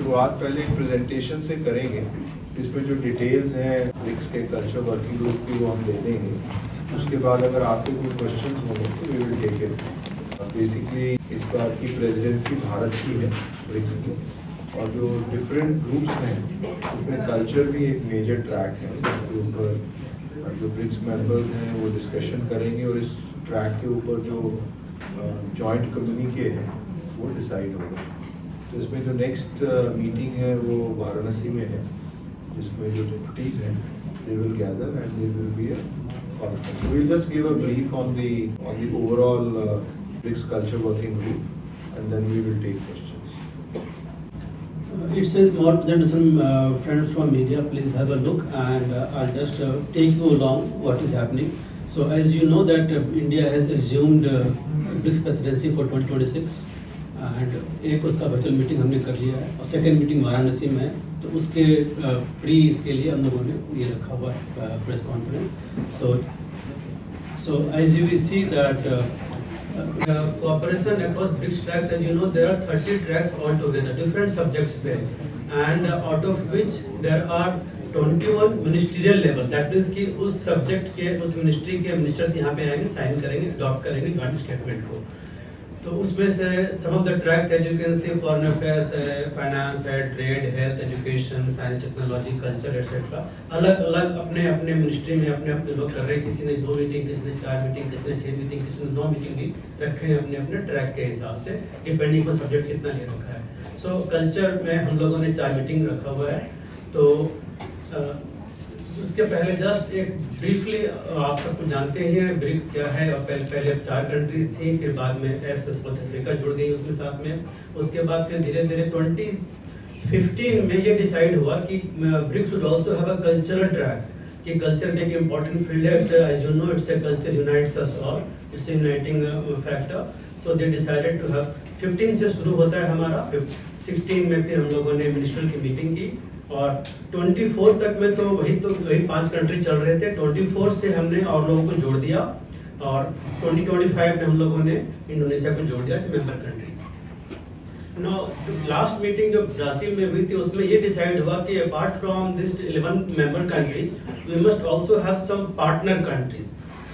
शुरुआत पहले एक प्रेजेंटेशन से करेंगे, इसमें जो डिटेल्स हैं ब्रिक्स के कल्चर वर्किंग ग्रुप की वो हम दे देंगे। उसके बाद अगर आपके कोई क्वेश्चन होंगे तो we will take it. Basically इस बार की प्रेसिडेंसी भारत की है ब्रिक्स की, और जो डिफरेंट ग्रुप्स हैं उसमें कल्चर भी एक मेजर ट्रैक है, जिसके ऊपर जो ब्रिक्स मेंबर्स हैं वो डिस्कशन करेंगे, और इस ट्रैक के ऊपर जो जॉइंट कम्युनिके है वो डिसाइड होगा। तो इसमें जो नेक्स्ट मीटिंग है वो वाराणसी में है, जिसमें जो डिप्यूटीज हैं they will gather and there will be a conference. We will just give a brief on the overall BRICS culture working group and then we will take questions. It says more presentation, friends from media, please have a look, and I'll just take you along what is happening. So as you know that India has assumed BRICS presidency for 2026, and एक उसका virtual meeting हमने कर लिया है और second meeting Varanasi में है। तो उसके प्री इसके लिए हम लोगों ने ये रखा हुआ है press conference. So as you will see that cooperation across BRICS tracks, as you know, there are 30 tracks altogether, different subjects पे, and out of which there are 21 ministerial level. That means कि उस subject के उस ministry के ministers यहाँ पे आएंगे, sign करेंगे, अडॉप्ट करेंगे जॉइंट स्टेटमेंट को। तो उसमें से some of the tracks as you can see foreign affairs है, फाइनेंस है, trade, health, education, science, technology, culture etcetera, अलग अलग अपने अपने मिनिस्ट्री में अपने अपने लोग कर रहे हैं। किसी ने 2 मीटिंग, किसी ने 4 मीटिंग, किसी ने 6 मीटिंग, किसी ने 9 मीटिंग भी रखे हैं अपने अपने ट्रैक के हिसाब से, डिपेंडिंग ऑन सब्जेक्ट कितना ले रखा है। सो कल्चर में हम लोगों ने 4 मीटिंग रखा हुआ है। तो उसके पहले जस्ट एक ब्रीफली आप सबको जानते ही हैं ब्रिक्स क्या है, और पहले 4 कंट्रीज थी, फिर बाद में साउथ अफ्रीका जुड़ गई उसमें साथ में। उसके बाद फिर धीरे धीरे 2015 में ये डिसाइड हुआ कि BRICS would also have a cultural track, कि कल्चर में एक इम्पोर्टेंट फील्ड है। It's as you know it's a culture unites us all, it's uniting factor. So they decided to have 15 से शुरू होता है हमारा, 16 में फिर हम लोगों ने मिनिस्टर की मीटिंग की, और 24 तक में तो वही 5 कंट्री चल रहे थे। 24 से हमने और लोगों को जोड़ दिया, और 2025 में हम लोगों ने इंडोनेशिया को जोड़ दिया member country. Now last meeting जो ब्राजील में हुई थी उसमें ये डिसाइड हुआ कि apart from this 11 member countries we must also have some partner countries.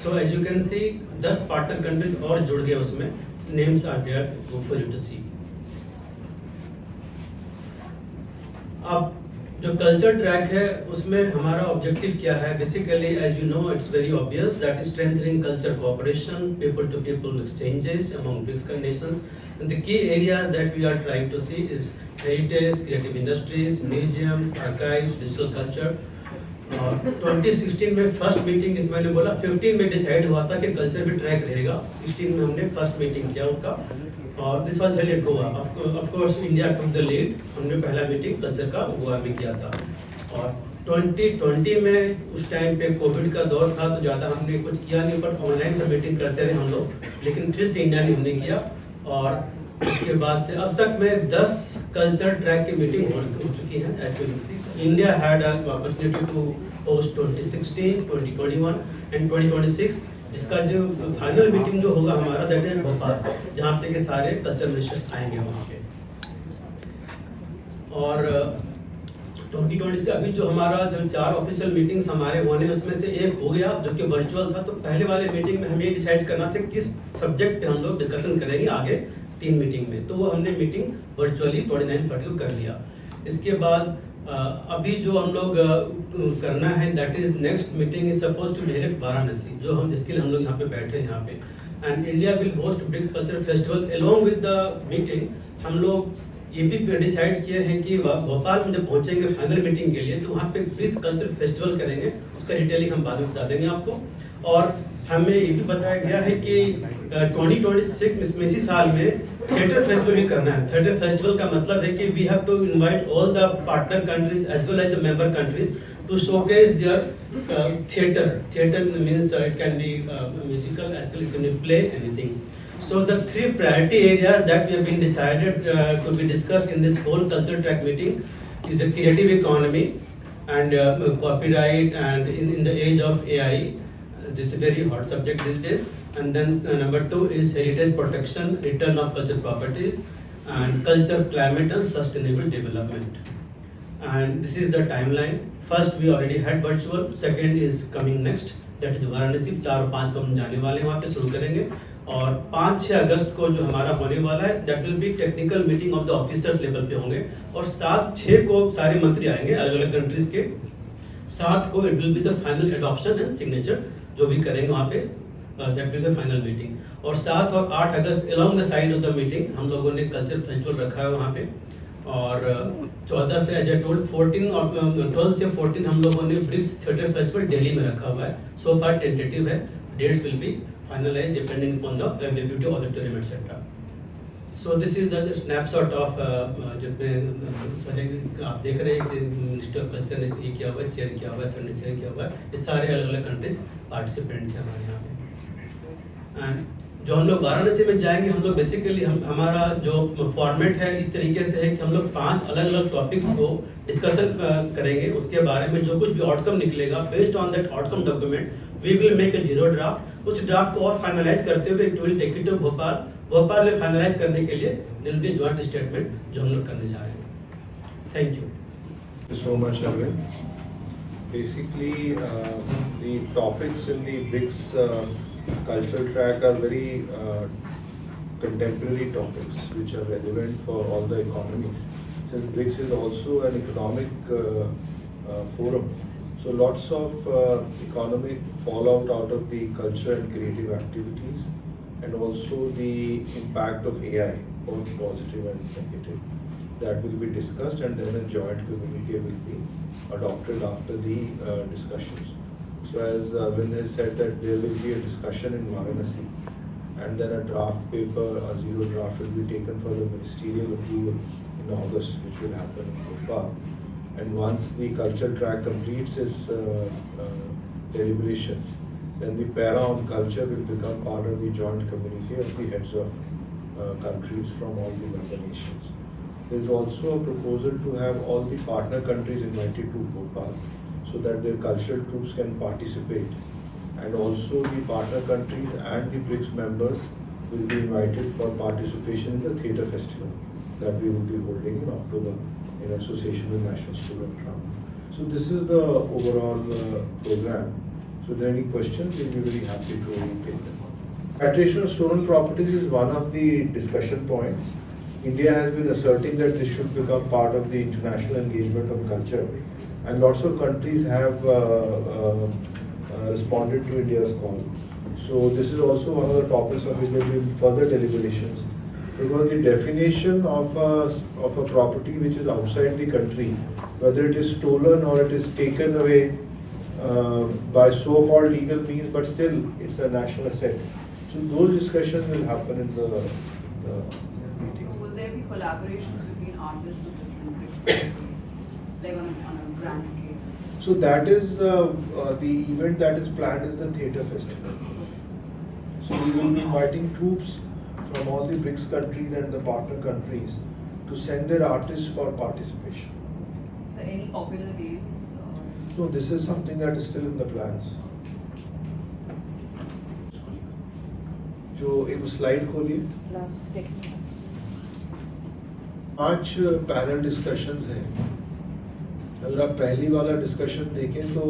So as you can see 10 partner countries और जुड़ गए उसमें, names are there for you to see. अब जो कल्चर ट्रैक है उसमें हमारा ऑब्जेक्टिव क्या है? Basically as you know it's very obvious that strengthening culture cooperation, people to people exchanges among BRICS nations, and the key areas that we are trying to see is heritage, creative industries, museums, archives, digital culture. 2016 में first meeting, इस मैंने बोला 15 में decide हुआ था कि culture भी track रहेगा। 16 में हमने फर्स्ट मीटिंग किया उनका, और this was held in Goa. Of course India took the lead, हमने पहला मीटिंग कल्चर का गोवा में किया था। और 2020 में उस टाइम पे कोविड का दौर था तो ज़्यादा हमने कुछ किया नहीं, पर ऑनलाइन सब मीटिंग करते रहे हम लोग, लेकिन फिर से इंडिया ने हमने किया। और उसके बाद से अब तक में 10 कल्चर ट्रैक की मीटिंग हो चुकी है। As you can see India had an opportunity to host 2016, 2021 and 2026, जिसका जो फाइनल मीटिंग जो होगा हमारा दैट इज भोपाल, जहाँ पे के सारे कल्चर मिनिस्टर्स आएंगे वहाँ पे। और 2020 से अभी जो हमारा जो 4 ऑफिशियल मीटिंग्स हमारे होने उसमें से एक हो गया जो कि वर्चुअल था। तो पहले वाले मीटिंग में हमें डिसाइड करना था किस सब्जेक्ट पे हम लोग डिस्कशन करेंगे आगे 3 मीटिंग में, तो वो हमने मीटिंग वर्चुअली 29-30 को कर लिया। इसके बाद अभी जो हम लोग करना है that is next meeting is suppose to direct Varanasi, जो हम जिसके लिए हम लोग यहाँ पे बैठे हैं यहाँ पे। And India will host BRICS culture festival along with the meeting. हम लोग ये भी डिसाइड किए हैं कि भोपाल में जब पहुँचेंगे फाइनल मीटिंग के लिए तो वहाँ पे ब्रिक्स कल्चर फेस्टिवल करेंगे, उसका डिटेलिंग हम बाद में बता देंगे आपको। और हमें ये भी बताया गया है कि 2026 में इसी साल में थिएटर फेस्टिवल भी करना है। थिएटर फेस्टिवल का मतलब है कि we have to invite all the partner countries as well as the member countries to showcase their theatre. Theatre means it can be musical as well, it can be play, anything. So the 3 priority areas that we have been decided to be discussed in this whole culture track meeting is the creative economy and copyright, and in the age of AI, this is a very hot subject these days. And then number 2 is heritage protection, return of cultural properties. and culture, climate and sustainable development. And this is the timeline. First we already had virtual, second is coming next, that is Varanasi. 4 और 5 को हम जाने वाले हैं, वहाँ पे शुरू करेंगे. और 5-6 अगस्त को जो हमारा होने वाला है, that will be technical meeting of the officers level पे होंगे. और 7-6 को सारे मंत्री आएंगे अलग अलग कंट्रीज के. 7 को it will be the final adoption and signature जो भी करेंगे वहाँ पे, that will the final meeting. और 7 और 8 अगस्त along the side of the meeting हम लोगों ने कल्चर फेस्टिवल रखा है वहाँ पे. और 14 से एज ए टोल्ड 14 और 12 से 14 हम लोगों ने ब्रिक्स थिएटर फेस्टिवल दिल्ली में रखा हुआ है. सो फार टेंटेटिव है, dates will be finalise depending upon the availability of auditorium et cetera. So this is the snapshot of जिसमें आप देख रहे हैं कि मिनिस्टर ऑफ कल्चर ने ये किया हुआ है, चेयर किया हुआ है, सर ने चेयर किया हुआ है. ये सारे अलग अलग कंट्रीज पार्टिसिपेंट थे हमारे यहाँ पे. एंड जो हम लोग वाराणसी में जाएंगे, हम लोग बेसिकली हमारा जो फॉर्मेट है इस तरीके से है कि हम लोग 5 अलग अलग टॉपिक्स को डिस्कशन करेंगे. उसके बारे में जो कुछ भी आउटकम निकलेगा, based on that outcome document we will make a zero draft. उस ड्राफ्ट को और फाइनलाइज करते हुए it will take it to Bhopal. Bhopal में फाइनलाइज करने के लिए दिल बी जॉइंट स्टेटमेंट जो हम लोग करने जा रहे हैं. Thank you. Thank you so much, Arvind. Basically, the topics in the BRICS cultural track are very contemporary topics which are relevant for all the economies. Since BRICS is also an economic forum, so lots of economic fallout out of the culture and creative activities, and also the impact of AI, both positive and negative. That will be discussed, and then a joint communique will be adopted after the discussions. So as Arvind has said that there will be a discussion in Varanasi, and then a draft paper, a zero draft will be taken for the ministerial approval in August, which will happen in Bhopal. And once the culture track completes its deliberations, then the para on culture will become part of the joint communique of the heads of countries from all the member nations. There is also a proposal to have all the partner countries invited to Bhopal so that their cultural troops can participate, and also the partner countries and the BRICS members will be invited for participation in the theatre festival that we will be holding in October in association with National School of Drama. So this is the overall program. So if there are any questions, we'll be very happy to take them. Patriation of stolen properties is one of the discussion points. India has been asserting that this should become part of the international engagement on culture, and lots of countries have responded to India's call. So this is also one of the topics on which there will be further deliberations, because the definition of a property which is outside the country, whether it is stolen or it is taken away by so-called legal means, but still it's a national asset. So those discussions will happen in the meeting. Will there be collaborations between artists of different BRICS countries, like on a grand scale? So that is the event that is planned is the theatre festival. So we will be inviting troops from all the BRICS countries and the partner countries to send their artists for participation. So any popular games? So this is something that is still in the plans. जो एक slide खोलिए. Last second 5 panel discussions हैं. अगर आप पहली वाला discussion देखें तो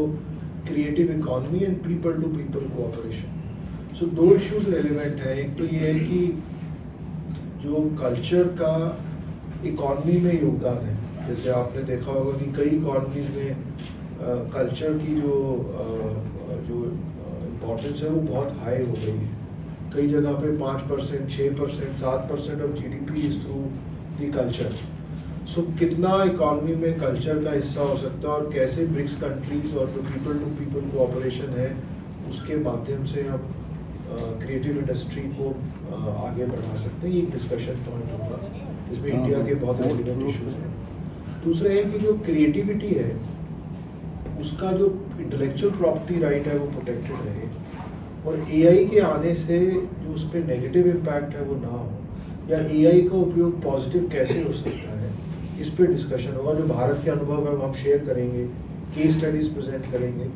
creative economy and people to people cooperation. So 2 issues relevant हैं. एक तो ये है कि जो कल्चर का इकोनॉमी में योगदान है, जैसे आपने देखा होगा कि कई इकोनॉमीज में कल्चर की जो इम्पोर्टेंस है वो बहुत हाई हो गई है. कई जगह पे 5%, 6%, 7% of GDP is through the culture. So कितना इकोनॉमी में कल्चर का हिस्सा हो सकता है, और कैसे ब्रिक्स कंट्रीज और जो पीपल टू पीपल कोऑपरेशन है उसके माध्यम से हम क्रिएटिव इंडस्ट्री को आगे बढ़ा सकते हैं. ये एक डिस्कशन पॉइंट होगा जिसमें इंडिया के बहुत रेलिवेंट इश्यूज हैं. दूसरा है कि जो क्रिएटिविटी है उसका जो इंटेलेक्चुअल प्रॉपर्टी राइट है वो प्रोटेक्टेड रहे, और AI के आने से जो उस पर नेगेटिव इम्पैक्ट है वो ना हो, या AI का उपयोग पॉजिटिव कैसे हो सकता है, इस पर डिस्कशन होगा. जो भारत के अनुभव है वो हम शेयर करेंगे, केस स्टडीज़ प्रेजेंट करेंगे.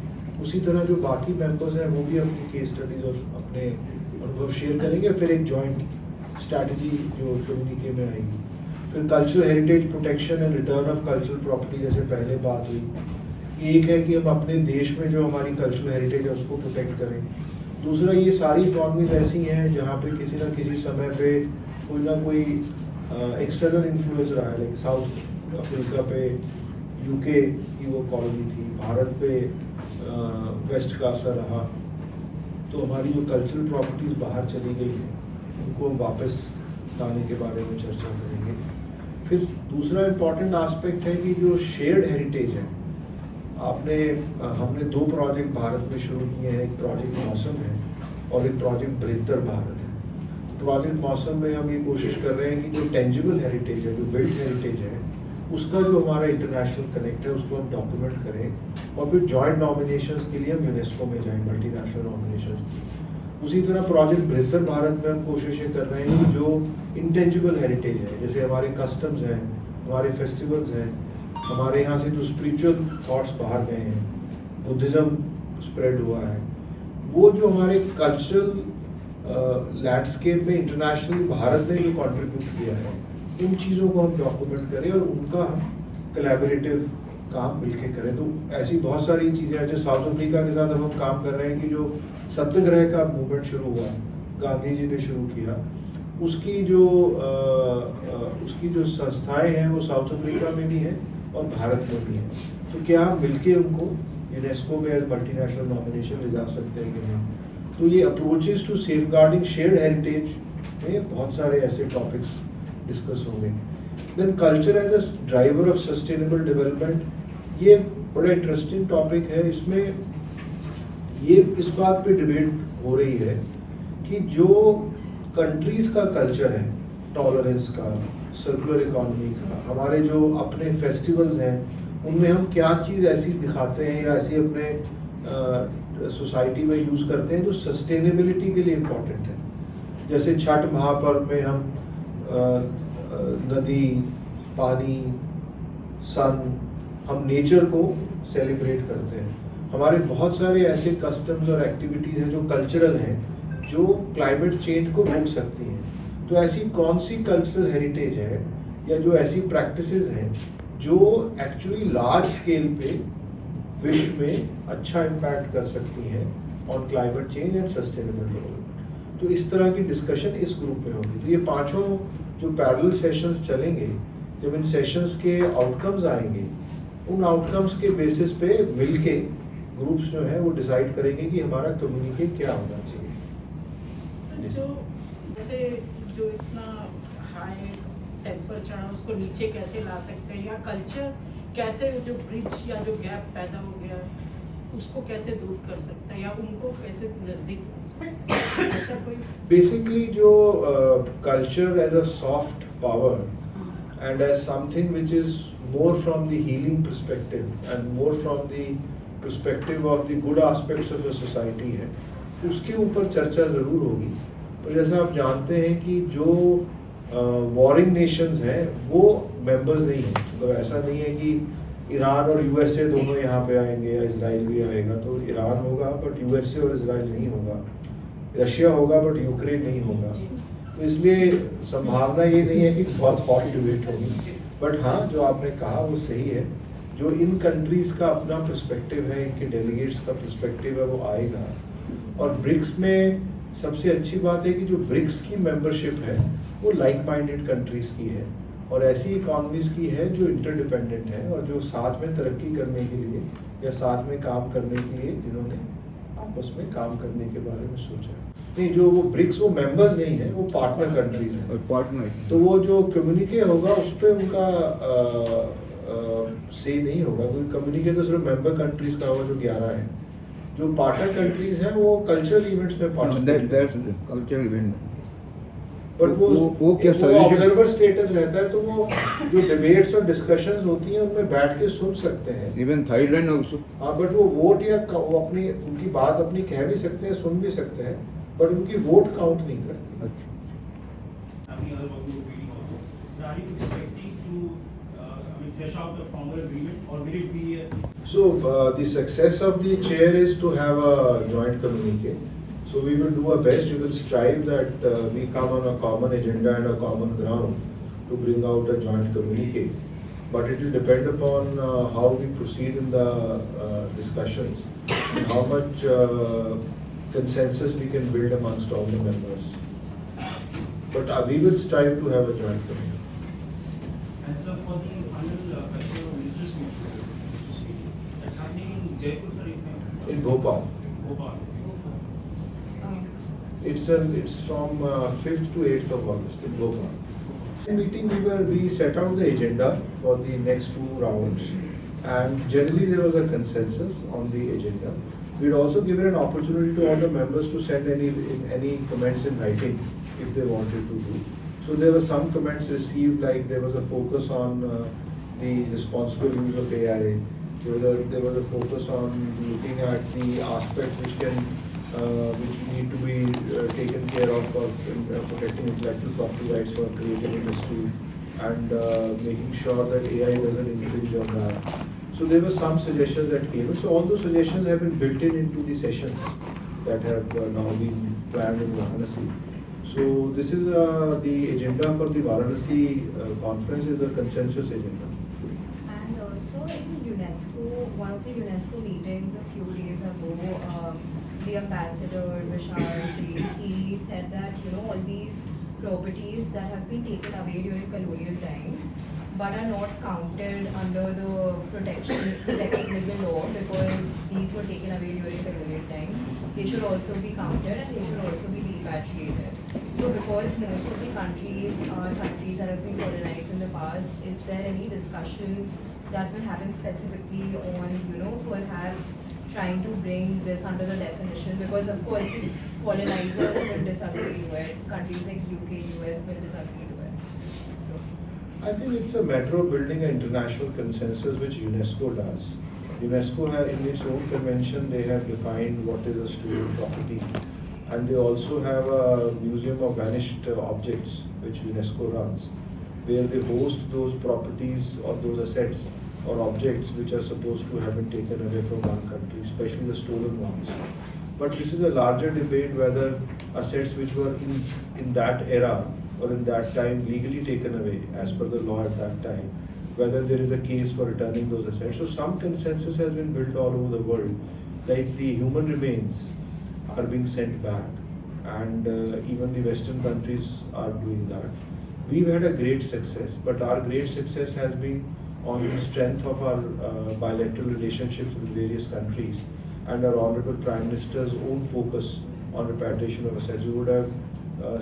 उसी तरह जो बाकी मेंबर्स हैं वो भी अपनी केस स्टडीज़ और अपने अनुभव शेयर करेंगे. फिर एक जॉइंट स्ट्रैटेजी जो कम्युनिके में आएगी फिर cultural heritage protection and return of cultural property, जैसे पहले बात हुई। एक है कि हम अपने देश में जो हमारी कल्चरल हेरिटेज है उसको प्रोटेक्ट करें। दूसरा, ये सारी इकॉनमीज ऐसी हैं जहाँ पे किसी ना किसी समय पे कोई ना कोई एक्सटर्नल इन्फ्लुएंस रहा है। लाइक साउथ अफ्रीका पे यूके की वो कॉलोनी थी, भारत पे वेस्ट का असर रहा, तो हमारी जो कल्चरल प्रॉपर्टीज़ बाहर चली गई हैं उनको हम वापस लाने के बारे में चर्चा करेंगे। फिर दूसरा इम्पॉर्टेंट आस्पेक्ट है कि जो शेयर्ड हेरिटेज है, हमने 2 प्रोजेक्ट भारत में शुरू किए हैं। एक प्रोजेक्ट मौसम है और एक प्रोजेक्ट बेहतर भारत है। प्रोजेक्ट मौसम में हम ये कोशिश कर रहे हैं कि जो टेंजिबल हेरिटेज है, जो बिल्ड हेरिटेज है, उसका जो हमारा इंटरनेशनल कनेक्ट है उसको हम डॉक्यूमेंट करें और फिर जॉइंट नॉमिनेशंस के लिए हम यूनेस्को में जाएं, मल्टीनेशनल नॉमिनेशंस की। उसी तरह प्रोजेक्ट बेहतर भारत में हम कोशिशें कर रहे हैं कि जो इंटेंजिबल हेरिटेज है, जैसे हमारे कस्टम्स हैं, हमारे फेस्टिवल्स हैं, हमारे यहाँ से जो स्पिरिचुअल थॉट्स बाहर गए हैं, बुद्धिज़्म स्प्रेड हुआ है, वो जो हमारे कल्चरल लैंडस्केप में इंटरनेशनली भारत ने जो कंट्रीब्यूट किया है, उन चीज़ों को हम डॉक्यूमेंट करें और उनका हम कोलैबोरेटिव काम मिलके करें। तो ऐसी बहुत सारी चीज़ें हैं। जैसे साउथ अफ्रीका के साथ हम काम कर रहे हैं कि जो सत्याग्रह का मूवमेंट शुरू हुआ, गांधी जी ने शुरू किया, उसकी जो संस्थाएं हैं वो साउथ अफ्रीका में भी हैं और भारत में भी हैं। तो क्या हम मिलके उनको यूनेस्को में एज मल्टीनेशनल नॉमिनेशन ले जा सकते हैं कि नहीं? तो ये approaches to safeguarding shared heritage में बहुत सारे ऐसे टॉपिक्स डिस्कस होंगे। Then culture as a driver of sustainable development, ये बड़ा इंटरेस्टिंग टॉपिक है। इसमें ये इस बात पे डिबेट हो रही है कि जो कंट्रीज का कल्चर है, टॉलरेंस का, सर्कुलर इकोनॉमी का, हमारे जो अपने फेस्टिवल्स हैं, उनमें हम क्या चीज़ ऐसी दिखाते हैं या ऐसी अपने सोसाइटी में यूज़ करते हैं जो सस्टेनेबिलिटी के लिए इम्पोर्टेंट है। जैसे छठ महापर्व में हम नदी, पानी, सन, हम नेचर को सेलिब्रेट करते हैं। हमारे बहुत सारे ऐसे कस्टम्स और एक्टिविटीज़ हैं जो कल्चरल हैं, जो क्लाइमेट चेंज को रोक सकती हैं। तो ऐसी कौन सी कल्चरल हेरिटेज है या जो ऐसी प्रैक्टिसेस हैं जो एक्चुअली लार्ज स्केल पे विश्व में अच्छा इम्पैक्ट कर सकती हैं on climate change and sustainable development. तो इस तरह की डिस्कशन इस ग्रुप में होगी। तो ये 5 जो पैरेलल सेशंस चलेंगे, जब इन सेशंस के आउटकम्स आएंगे, उन आउटकम्स के बेसिस पे मिलके ग्रुप्स जो हैं वो डिसाइड करेंगे कि हमारा कम्युनिके क्या होना चाहिए। जो जैसे जो इतना हाई टेम्परेचर है उसको नीचे कैसे ला सकते हैं, या कल्चर कैसे जो ब्रिज या जो गैप पैदा हो गया उसको कैसे दूर कर सकता है, या उनको कैसे नजदीक ऐसा कोई बेसिकली जो culture as a soft power and as something which is more from the healing perspective and more from the perspective of the good aspects of a society है, उसके ऊपर चर्चा ज़रूर होगी। पर जैसा आप जानते हैं कि जो वॉरिंग नेशंस हैं वो मेंबर्स नहीं हैं। मतलब ऐसा नहीं है कि ईरान और यूएसए दोनों यहाँ पे आएंगे या इजराइल भी आएगा। तो ईरान होगा बट यूएसए और इजराइल नहीं होगा, रशिया होगा बट यूक्रेन नहीं होगा। तो इसलिए संभावना ये नहीं है कि बहुत हॉट डिबेट होगी। बट हाँ, जो आपने कहा वो सही है। जो इन कंट्रीज़ का अपना पर्सपेक्टिव है, इनके डेलीगेट्स का पर्सपेक्टिव है, वो आएगा। और ब्रिक्स में सबसे अच्छी बात है कि जो ब्रिक्स की मेंबरशिप है वो लाइक माइंडेड कंट्रीज़ की है और ऐसी इकॉनमीज़ की है जो इंटरडिपेंडेंट है और जो साथ में तरक्की करने के लिए या साथ में काम करने के लिए जिन्होंने आपस में काम करने के बारे में सोचा है। नहीं, जो वो ब्रिक्स वो मेंबर्स नहीं है, वो पार्टनर कंट्रीज हैं। पार्टनर तो वो जो कम्युनिके होगा उस पर उनका से नहीं होगा, क्योंकि कम्युनिके तो सिर्फ मेंबर कंट्रीज का होगा जो 11 है। जो पार्टनर कंट्रीज हैं वो कल्चरल इवेंट्स में पार्टिसिपेट, कल्चरल इवेंट, बट वो क्या ऑब्जर्वर स्टेटस रहता है। तो वो जो डिबेट्स और डिस्कशंस होती हैं उनमें बैठ के सुन सकते हैं। Even Thailand also. हाँ, बट वो वोट या वो अपनी उनकी बात अपनी कह भी सकते हैं, सुन भी सकते हैं, बट उनकी वोट काउंट नहीं करती। अच्छा। Having other working group meeting also. So are you expecting to flesh out the formal agreement, or will it be? So the success of the chair is to have a joint communique. So we will do our best. We will strive that we come on a common agenda and a common ground to bring out a joint communique. But it will depend upon how we proceed in the discussions and how much consensus we can build amongst all the members. But we will strive to have a joint committee. And so for the final cultural ministers meeting, that's happening in Jaipur, sir, In Bhopal. Bhopal. It's from 5th to 8th of August in Bhopal. In meeting we set out the agenda for the next 2 rounds, and generally there was a consensus on the agenda. We'd also given an opportunity to all the members to send any comments in writing if they wanted to do. So there were some comments received, like there was a focus on the responsible use of AI. There was a focus on looking at the aspects which need to be taken care of for protecting intellectual property rights for creative industry, and making sure that AI doesn't infringe on that. So there were some suggestions that came in. So all those suggestions have been built into the sessions that have now been planned in Varanasi. So this is the agenda for the Varanasi conference is a consensus agenda. And also in UNESCO, one of the UNESCO meetings a few days ago, the ambassador Vishal, he said that all these properties that have been taken away during colonial times but are not counted under the protected legal law because these were taken away during colonial times, they should also be counted and they should also be repatriated. So because most of the countries are countries that have been colonized in the past, is there any discussion that we're having specifically on, perhaps trying to bring this under the definition? Because of course the colonizers will disagree to it, countries like UK, US will disagree to it. So I think it's a matter of building an international consensus which UNESCO does. UNESCO has, in its own convention, they have defined what is a stolen property, and they also have a museum of vanished objects which UNESCO runs, where they host those properties or those assets or objects which are supposed to have been taken away from one country, especially the stolen ones. But this is a larger debate whether assets which were in that era or in that time legally taken away as per the law at that time, whether there is a case for returning those assets. So some consensus has been built all over the world, like the human remains are being sent back, and even the Western countries are doing that. We've had a great success, but our great success has been on the strength of our bilateral relationships with various countries and our Honorable Prime Minister's own focus on repatriation of assets. You would have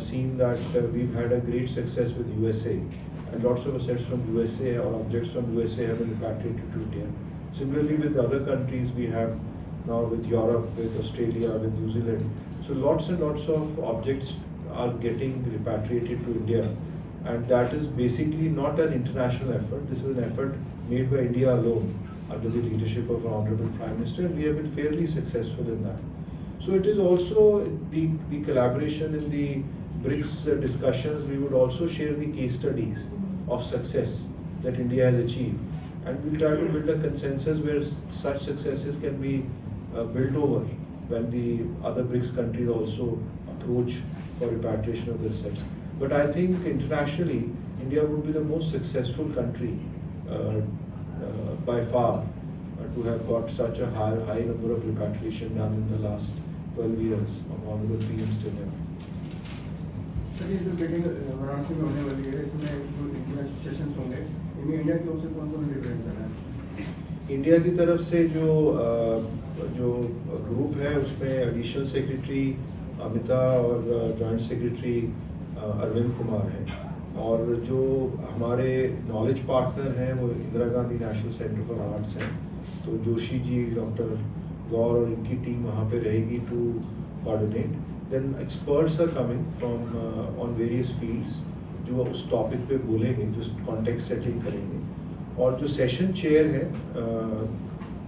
seen that we've had a great success with USA, and lots of assets from USA or objects from USA have been repatriated to India. Similarly with other countries, we have now with Europe, with Australia, with New Zealand. So lots and lots of objects are getting repatriated to India, and that is basically not an international effort. This is an effort made by India alone under the leadership of our Honorable Prime Minister, and we have been fairly successful in that. So it is also the collaboration in the BRICS discussions. We would also share the case studies of success that India has achieved, and we'll try to build a consensus where such successes can be built over when the other BRICS countries also approach for repatriation of their assets. But I think internationally, India would be the most successful country by far to have got such a high number of repatriation done in the last 12 years of Honorable PM still here. Sir ये जो meeting Varanasi में होने वाली है, इसमें जो Indian sessions होंगे, इनमें इंडिया की ओर से कौन कौन रिप्रेजेंट कर रहा है? इंडिया की तरफ से जो ग्रुप है उसमें एडिशनल सेक्रेटरी अमिता और जॉइंट सेक्रेटरी अरविंद कुमार हैं, और जो हमारे नॉलेज पार्टनर हैं वो Indira Gandhi national centre for arts हैं, तो जोशी जी, डॉक्टर गौर और इनकी टीम वहाँ पे रहेगी to coordinate. Then experts are coming from on various fields जो उस टॉपिक पे बोलेंगे, जो कॉन्टेक्स्ट सेटिंग करेंगे. और जो सेशन चेयर है,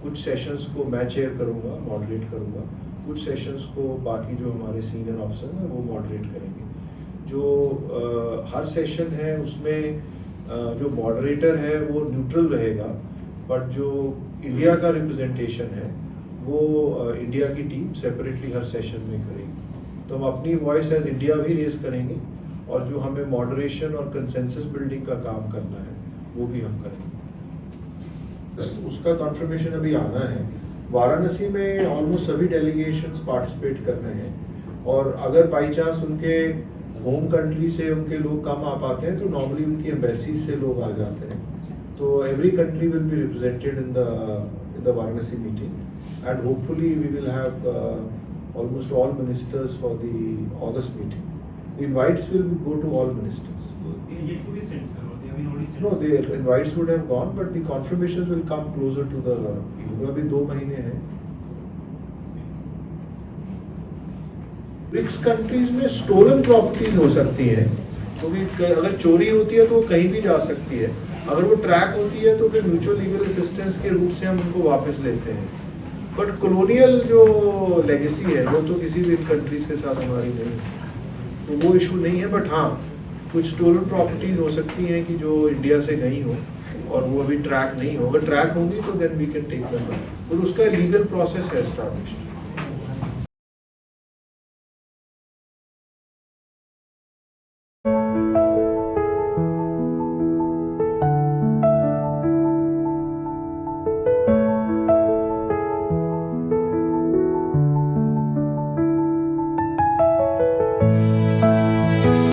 कुछ सेशंस को मैं चेयर करूँगा, मॉडरेट करूँगा, कुछ सेशंस को बाकी जो हमारे सीनियर ऑफिसर हैं वो मॉडरेट करेंगे. जो हर सेशन है उसमें जो मॉडरेटर है वो न्यूट्रल रहेगा, बट जो इंडिया का रिप्रेजेंटेशन है वो इंडिया की टीम सेपरेटली हर सेशन में करेगी. तो हम अपनी वॉइस एज इंडिया भी रेज करेंगे और जो हमें मॉडरेशन और कंसेंसस बिल्डिंग का काम करना है वो भी हम करेंगे। उसका कॉन्फर्मेशन अभी आना है। वाराणसी में ऑलमोस्ट सभी डेलीगेशंस पार्टिसिपेट कर रहे हैं और अगर बाई चांस उनके होम कंट्री से उनके लोग कम आ पाते हैं तो नॉर्मली उनकी एम्बेसी से लोग आ जाते हैं। तो every country will be represented in the Varanasi meeting and hopefully we will have almost all ministers for the August meeting. The invites will go to all ministers. So they are yet to be sent, sir, or they have been already sent? No, the invites would have gone, but the confirmations will come closer to the अभी 2 महीने हैं। BRICS countries में stolen properties हो सकती है, क्योंकि अगर चोरी होती है तो वो कहीं भी जा सकती है। अगर वो ट्रैक होती है तो फिर म्यूचुअल लीगल असिस्टेंस के रूप से हम उनको वापस लेते हैं। बट कॉलोनियल जो लेगेसी है वो तो किसी भी कंट्रीज के साथ हमारी नहीं है, तो वो इशू नहीं है। बट हाँ, कुछ स्टोलन प्रॉपर्टीज हो सकती हैं कि जो इंडिया से गई हो और वो अभी ट्रैक नहीं हो। अगर ट्रैक होंगी तो then we can take them, और उसका लीगल प्रोसेस है एस्टैब्लिश्ड।